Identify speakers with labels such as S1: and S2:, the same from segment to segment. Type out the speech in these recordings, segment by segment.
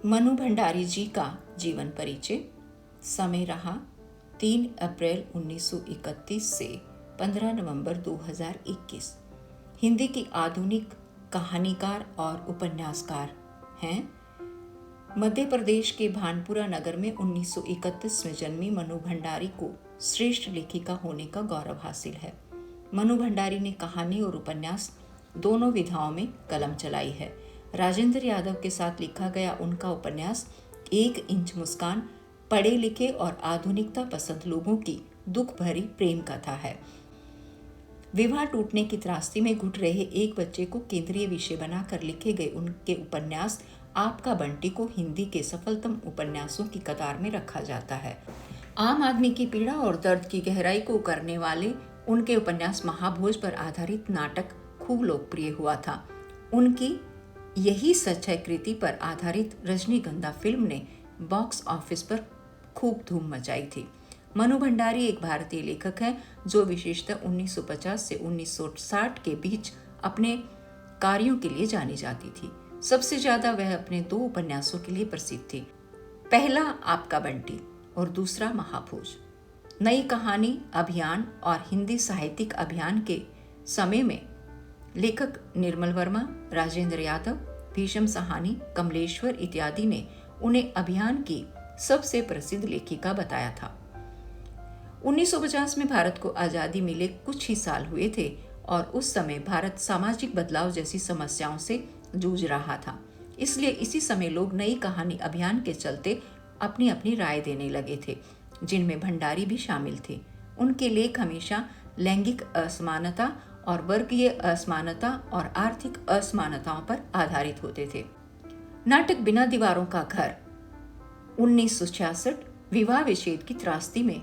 S1: मनु भंडारी जी का जीवन परिचय। समय रहा 3 अप्रैल 1931 से 15 नवंबर 2021। हिंदी की आधुनिक कहानीकार और उपन्यासकार हैं। मध्य प्रदेश के भानपुरा नगर में 1931 में जन्मी मनु भंडारी को श्रेष्ठ लेखिका होने का गौरव हासिल है। मनु भंडारी ने कहानी और उपन्यास दोनों विधाओं में कलम चलाई है। राजेंद्र यादव के साथ लिखा गया उनका उपन्यास 1 इंच मुस्कान पढ़े लिखे और आधुनिकता पसंद लोगों की दुख भरी प्रेम कथा है। विवाह टूटने की त्रासदी में घुट रहे एक बच्चे को केंद्रीय विषय बनाकर लिखे गए उनके उपन्यास आपका बंटी को हिंदी के सफलतम उपन्यासों की कतार में रखा जाता है। आम आदमी की पीड़ा और दर्द की गहराई को करने वाले उनके उपन्यास महाभोज पर आधारित नाटक खूब लोकप्रिय हुआ था। उनकी यही सच है कृति पर आधारित रजनीगंधा फिल्म ने बॉक्स ऑफिस पर खूब धूम मचाई थी। मनु भंडारी एक भारतीय लेखक है जो विशेषतः 1950 से 1960 के बीच अपने कार्यों के लिए जानी जाती थी। सबसे ज्यादा वह अपने 2 उपन्यासों के लिए प्रसिद्ध थी। पहला आपका बंटी और दूसरा महाभोज। नई कहानी अभियान और हिंदी साहित्यिक अभियान के समय में लेखक निर्मल वर्मा, राजेंद्र यादव, भीषम साहनी, कमलेश्वर इत्यादि ने उन्हें अभियान की सबसे प्रसिद्ध लेखिका बताया था। 1950 में भारत को आजादी मिले कुछ ही साल हुए थे और उस समय भारत सामाजिक बदलाव जैसी समस्याओं से जूझ रहा था। इसलिए इसी समय लोग नई कहानी अभियान के चलते अपनी अपनी राय देने लगे थे, जिनमें भंडारी भी शामिल थे। उनके लेख हमेशा लैंगिक असमानता और वर्गीय असमानता और आर्थिक असमानताओं पर आधारित होते थे। नाटक बिना दीवारों का घर 1966 विवाह विच्छेद की त्रासदी में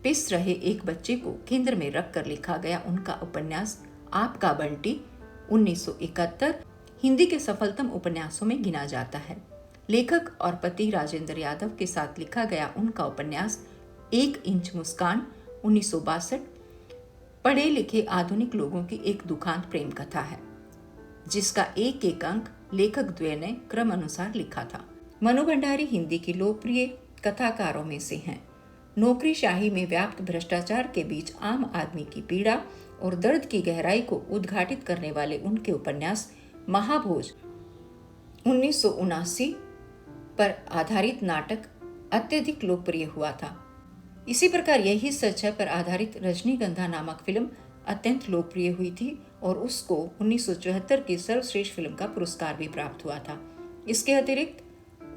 S1: पिस रहे एक बच्चे को केंद्र में रखकर लिखा गया उनका उपन्यास आपका बंटी 1971 हिंदी के सफलतम उपन्यासों में गिना जाता है। लेखक और पति राजेंद्र यादव के साथ लिखा गया उनका उपन्यास 1 इंच मुस्कान 1962 पढ़े लिखे आधुनिक लोगों की एक दुखांत प्रेम कथा है, जिसका एक एक अंक लेखक द्वय ने क्रम अनुसार लिखा था। मनु भंडारी हिंदी की लोकप्रिय कथाकारों में से हैं। नौकरीशाही में व्याप्त भ्रष्टाचार के बीच आम आदमी की पीड़ा और दर्द की गहराई को उद्घाटित करने वाले उनके उपन्यास महाभोज 1979 पर आधारित नाटक अत्यधिक लोकप्रिय हुआ था। इसी प्रकार यही सच है पर आधारित रजनीगंधा नामक फिल्म अत्यंत लोकप्रिय हुई थी और उसको 1974 की सर्वश्रेष्ठ फिल्म का पुरस्कार भी प्राप्त हुआ था। इसके अतिरिक्त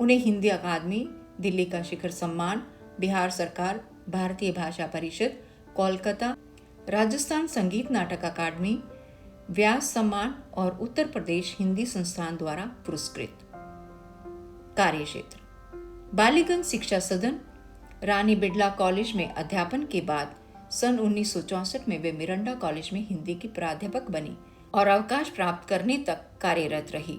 S1: उन्हें हिंदी अकादमी, दिल्ली का शिखर सम्मान, बिहार सरकार, भारतीय भाषा परिषद, कोलकाता, राजस्थान संगीत नाटक अकादमी, व्यास सम्मान और उत्तर प्रदेश हिंदी संस्थान द्वारा पुरस्कृत। कार्यक्षेत्र बालीगंज शिक्षा सदन, रानी बिड़ला कॉलेज में अध्यापन के बाद सन 1964 में वे मिरंडा कॉलेज में हिंदी की प्राध्यापक बनी और अवकाश प्राप्त करने तक कार्यरत रही।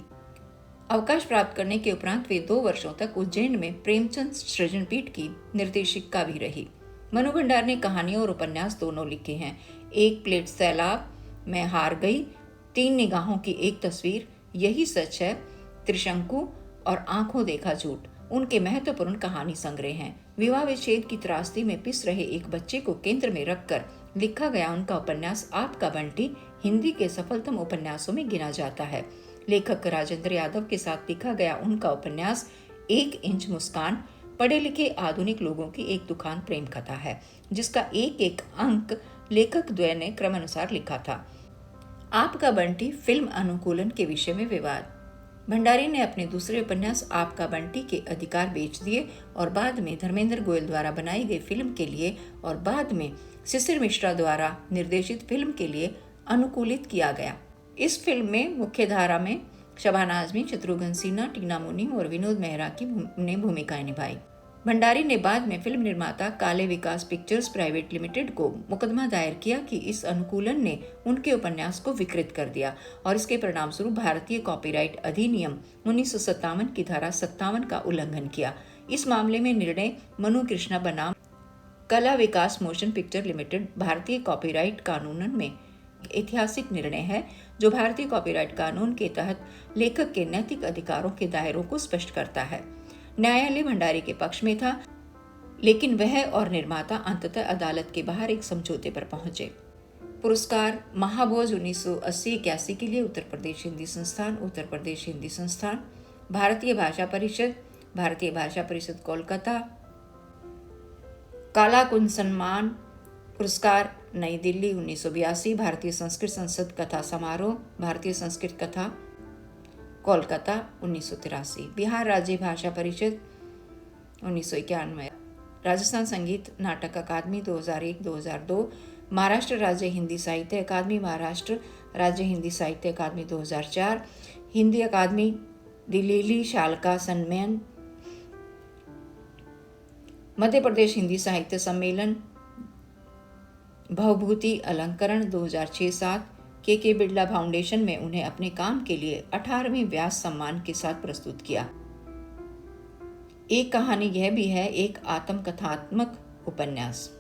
S1: अवकाश प्राप्त करने के उपरांत वे 2 वर्षों तक उज्जैन में प्रेमचंद सृजनपीठ की निर्देशिका भी रही। मनु भंडारी ने कहानियां और उपन्यास दोनों लिखे हैं। 1 प्लेट सैलाब, मैं हार गई, 3 निगाहों की एक तस्वीर, यही सच है, त्रिशंकु और आंखों देखा झूठ उनके महत्वपूर्ण कहानी संग्रह हैं। विवाह विच्छेद की त्रासदी में पिस रहे एक बच्चे को केंद्र में रखकर लिखा गया उनका उपन्यास आपका बंटी हिंदी के सफलतम उपन्यासों में गिना जाता है। लेखक राजेंद्र यादव के साथ लिखा गया उनका उपन्यास 1 इंच मुस्कान पढ़े लिखे आधुनिक लोगों की एक दुखांत प्रेम कथा है, जिसका एक एक अंक लेखक द्वय ने क्रमानुसार लिखा था। आपका बंटी फिल्म अनुकूलन के विषय में विवाद। भंडारी ने अपने दूसरे उपन्यास आपका बंटी के अधिकार बेच दिए और बाद में धर्मेंद्र गोयल द्वारा बनाई गई फिल्म के लिए और बाद में शिशिर मिश्रा द्वारा निर्देशित फिल्म के लिए अनुकूलित किया गया। इस फिल्म में मुख्य धारा में शबाना आजमी, शत्रुघ्न सिन्हा, टीना मुनी और विनोद मेहरा ने भूमिकाएं निभाई। भंडारी ने बाद में फिल्म निर्माता काले विकास पिक्चर्स प्राइवेट लिमिटेड को मुकदमा दायर किया कि इस अनुकूलन ने उनके उपन्यास को विकृत कर दिया और इसके परिणाम स्वरूप भारतीय कॉपीराइट अधिनियम 1957 की धारा 57 का उल्लंघन किया। इस मामले में निर्णय मनु कृष्णा बनाम कला विकास मोशन पिक्चर लिमिटेड भारतीय कॉपीराइट कानून में ऐतिहासिक निर्णय है जो भारतीय कॉपीराइट कानून के तहत लेखक के नैतिक अधिकारों के दायरों को स्पष्ट करता है। न्यायालय भंडारी के पक्ष में था, लेकिन वह और निर्माता अंततः अदालत के बाहर एक समझौते पर पहुंचे। पुरस्कार महाभोज 1980-81 के लिए उत्तर प्रदेश हिंदी संस्थान, उत्तर प्रदेश हिंदी संस्थान, भारतीय भाषा परिषद कोलकाता। काला कुंज सम्मान पुरस्कार नई दिल्ली 1982, भारतीय संस्कृत संसद कथा समारोह, भारतीय संस्कृत कथा कोलकाता 1983, बिहार राज्य भाषा परिषद 1991, राजस्थान संगीत नाटक अकादमी 2001-2002, महाराष्ट्र राज्य हिंदी साहित्य अकादमी, महाराष्ट्र राज्य हिंदी साहित्य अकादमी 2004, हिंदी अकादमी दिल्ली शालका सम्मेलन, मध्य प्रदेश हिंदी साहित्य सम्मेलन भवभूति अलंकरण 2006-07, के बिड़ला फाउंडेशन में उन्हें अपने काम के लिए 18वें व्यास सम्मान के साथ प्रस्तुत किया। एक कहानी यह भी है, एक आत्मकथात्मक उपन्यास।